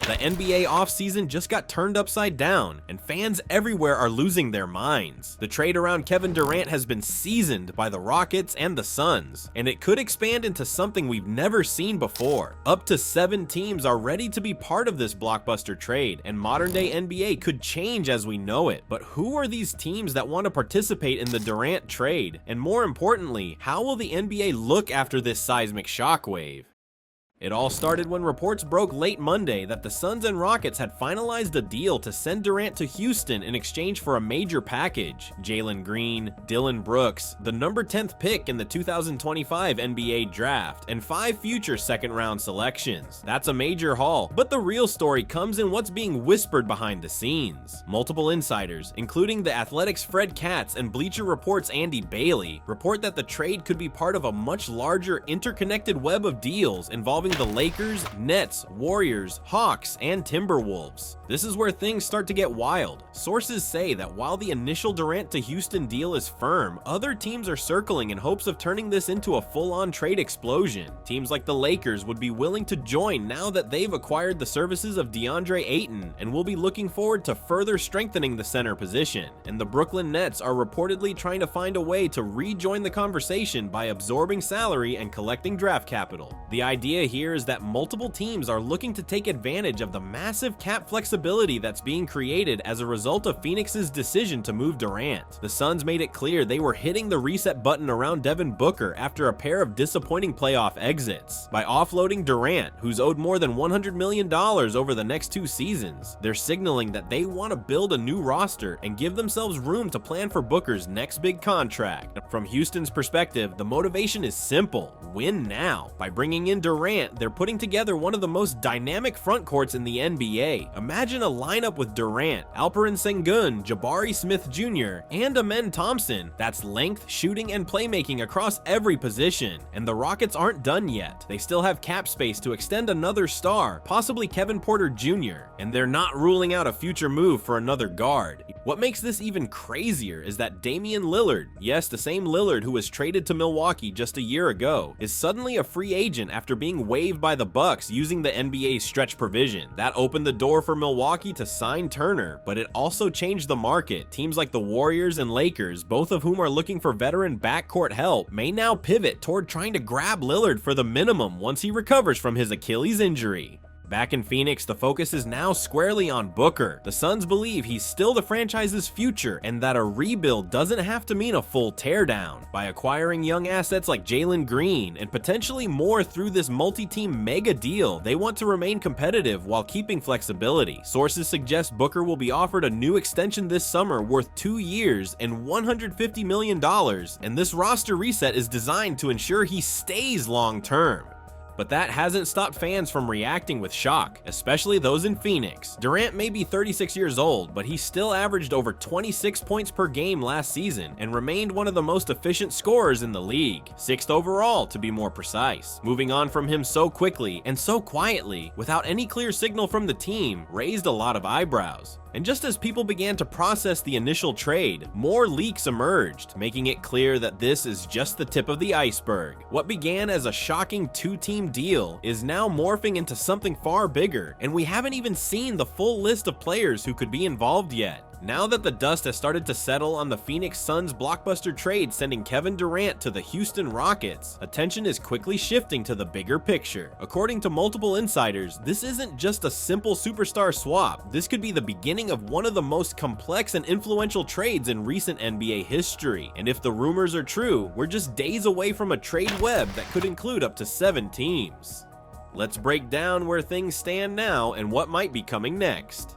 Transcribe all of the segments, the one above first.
The NBA offseason just got turned upside down, and fans everywhere are losing their minds. The trade around Kevin Durant has been seasoned by the Rockets and the Suns, and it could expand into something we've never seen before. Up to 7 teams are ready to be part of this blockbuster trade, and modern-day NBA could change as we know it. But who are these teams that want to participate in the Durant trade? And more importantly, how will the NBA look after this seismic shockwave? It all started when reports broke late Monday that the Suns and Rockets had finalized a deal to send Durant to Houston in exchange for a major package: Jalen Green, Dillon Brooks, the number 10th pick in the 2025 NBA draft, and 5 future second-round selections. That's a major haul, but the real story comes in what's being whispered behind the scenes. Multiple insiders, including The Athletic's Fred Katz and Bleacher Report's Andy Bailey, report that the trade could be part of a much larger interconnected web of deals involving the Lakers, Nets, Warriors, Hawks, and Timberwolves. This is where things start to get wild. Sources say that while the initial Durant to Houston deal is firm, other teams are circling in hopes of turning this into a full-on trade explosion. Teams like the Lakers would be willing to join now that they've acquired the services of DeAndre Ayton and will be looking forward to further strengthening the center position. And the Brooklyn Nets are reportedly trying to find a way to rejoin the conversation by absorbing salary and collecting draft capital. The idea here is that multiple teams are looking to take advantage of the massive cap flexibility that's being created as a result of Phoenix's decision to move Durant. The Suns made it clear they were hitting the reset button around Devin Booker after a pair of disappointing playoff exits. By offloading Durant, who's owed more than $100 million over the next 2 seasons, they're signaling that they want to build a new roster and give themselves room to plan for Booker's next big contract. From Houston's perspective, the motivation is simple: win now. By bringing in Durant, they're putting together one of the most dynamic front courts in the NBA. Imagine a lineup with Durant, Alperen Sengun, Jabari Smith Jr., and Amen Thompson. That's length, shooting, and playmaking across every position. And the Rockets aren't done yet. They still have cap space to extend another star, possibly Kevin Porter Jr., and they're not ruling out a future move for another guard. What makes this even crazier is that Damian Lillard, yes, the same Lillard who was traded to Milwaukee just a year ago, is suddenly a free agent after being waived by the Bucks using the NBA's stretch provision. That opened the door for Milwaukee to sign Turner, but it also changed the market. Teams like the Warriors and Lakers, both of whom are looking for veteran backcourt help, may now pivot toward trying to grab Lillard for the minimum once he recovers from his Achilles injury. Back in Phoenix, the focus is now squarely on Booker. The Suns believe he's still the franchise's future and that a rebuild doesn't have to mean a full teardown. By acquiring young assets like Jalen Green and potentially more through this multi-team mega deal, they want to remain competitive while keeping flexibility. Sources suggest Booker will be offered a new extension this summer worth 2 years and $150 million, and this roster reset is designed to ensure he stays long-term. But that hasn't stopped fans from reacting with shock, especially those in Phoenix. Durant may be 36 years old, but he still averaged over 26 points per game last season and remained one of the most efficient scorers in the league, 6th overall to be more precise. Moving on from him so quickly and so quietly, without any clear signal from the team, raised a lot of eyebrows. And just as people began to process the initial trade, more leaks emerged, making it clear that this is just the tip of the iceberg. What began as a shocking 2-team deal is now morphing into something far bigger, and we haven't even seen the full list of players who could be involved yet. Now that the dust has started to settle on the Phoenix Suns blockbuster trade sending Kevin Durant to the Houston Rockets, attention is quickly shifting to the bigger picture. According to multiple insiders, this isn't just a simple superstar swap. This could be the beginning of one of the most complex and influential trades in recent NBA history. And if the rumors are true, we're just days away from a trade web that could include up to 7 teams. Let's break down where things stand now and what might be coming next.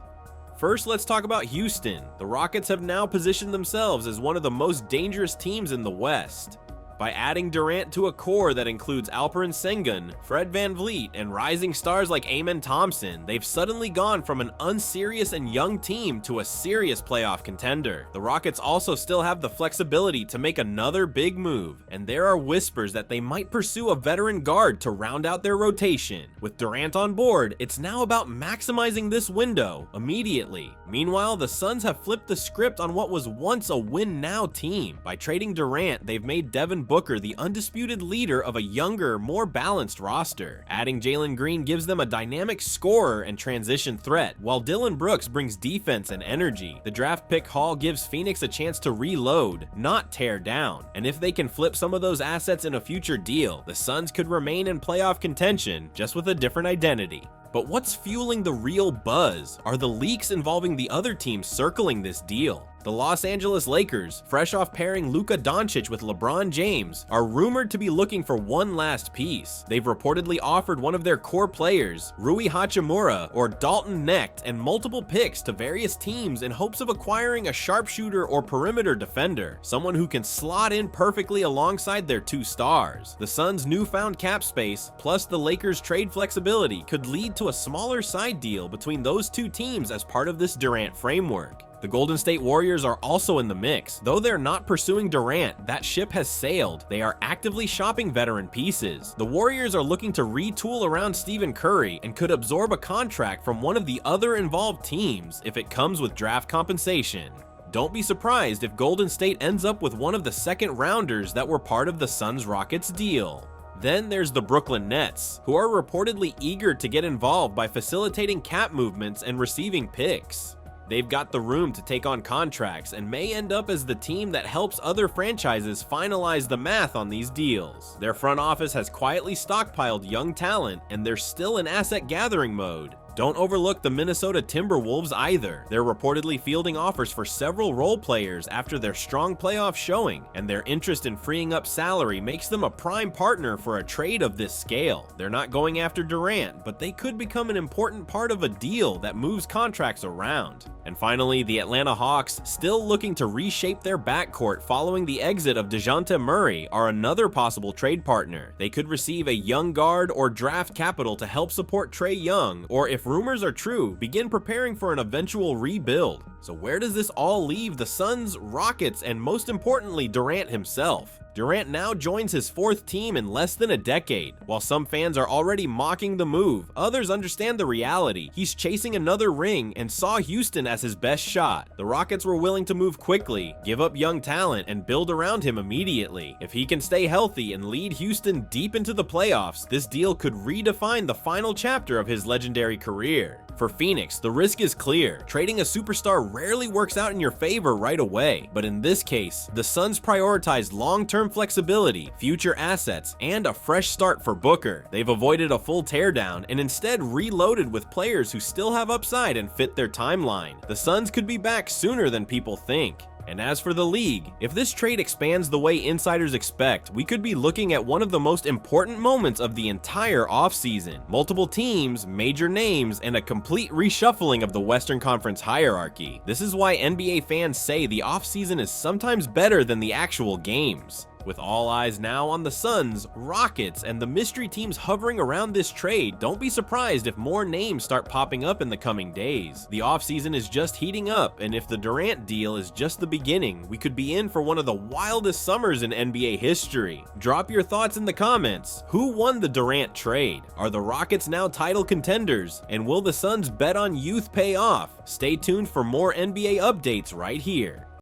First, let's talk about Houston. The Rockets have now positioned themselves as one of the most dangerous teams in the West. By adding Durant to a core that includes Alperen Sengun, Fred VanVleet, and rising stars like Amen Thompson, they've suddenly gone from an unserious and young team to a serious playoff contender. The Rockets also still have the flexibility to make another big move, and there are whispers that they might pursue a veteran guard to round out their rotation. With Durant on board, it's now about maximizing this window immediately. Meanwhile, the Suns have flipped the script on what was once a win-now team. By trading Durant, they've made Devin Booker the undisputed leader of a younger, more balanced roster. Adding Jalen Green gives them a dynamic scorer and transition threat, while Dillon Brooks brings defense and energy. The draft pick haul gives Phoenix a chance to reload, not tear down. And if they can flip some of those assets in a future deal, the Suns could remain in playoff contention, just with a different identity. But what's fueling the real buzz are the leaks involving the other teams circling this deal. The Los Angeles Lakers, fresh off pairing Luka Doncic with LeBron James, are rumored to be looking for one last piece. They've reportedly offered one of their core players, Rui Hachimura or Dalton Knecht, and multiple picks to various teams in hopes of acquiring a sharpshooter or perimeter defender, someone who can slot in perfectly alongside their two stars. The Suns' newfound cap space, plus the Lakers' trade flexibility, could lead to a smaller side deal between those two teams as part of this Durant framework. The Golden State Warriors are also in the mix. Though they're not pursuing Durant, that ship has sailed. They are actively shopping veteran pieces. The Warriors are looking to retool around Stephen Curry and could absorb a contract from one of the other involved teams if it comes with draft compensation. Don't be surprised if Golden State ends up with one of the second rounders that were part of the Suns-Rockets deal. Then there's the Brooklyn Nets, who are reportedly eager to get involved by facilitating cap movements and receiving picks. They've got the room to take on contracts and may end up as the team that helps other franchises finalize the math on these deals. Their front office has quietly stockpiled young talent, and they're still in asset gathering mode. Don't overlook the Minnesota Timberwolves either. They're reportedly fielding offers for several role players after their strong playoff showing, and their interest in freeing up salary makes them a prime partner for a trade of this scale. They're not going after Durant, but they could become an important part of a deal that moves contracts around. And finally, the Atlanta Hawks, still looking to reshape their backcourt following the exit of DeJounte Murray, are another possible trade partner. They could receive a young guard or draft capital to help support Trae Young, or if rumors are true, begin preparing for an eventual rebuild. So where does this all leave the Suns, Rockets, and most importantly, Durant himself? Durant now joins his fourth team in less than a decade. While some fans are already mocking the move, others understand the reality. He's chasing another ring and saw Houston as his best shot. The Rockets were willing to move quickly, give up young talent, and build around him immediately. If he can stay healthy and lead Houston deep into the playoffs, this deal could redefine the final chapter of his legendary career. For Phoenix, the risk is clear. Trading a superstar rarely works out in your favor right away, but in this case, the Suns prioritized long-term flexibility, future assets, and a fresh start for Booker. They've avoided a full teardown and instead reloaded with players who still have upside and fit their timeline. The Suns could be back sooner than people think. And as for the league, if this trade expands the way insiders expect, we could be looking at one of the most important moments of the entire offseason. Multiple teams, major names, and a complete reshuffling of the Western Conference hierarchy. This is why NBA fans say the offseason is sometimes better than the actual games. With all eyes now on the Suns, Rockets, and the mystery teams hovering around this trade, don't be surprised if more names start popping up in the coming days. The offseason is just heating up, and if the Durant deal is just the beginning, we could be in for one of the wildest summers in NBA history. Drop your thoughts in the comments. Who won the Durant trade? Are the Rockets now title contenders? And will the Suns bet on youth pay off? Stay tuned for more NBA updates right here.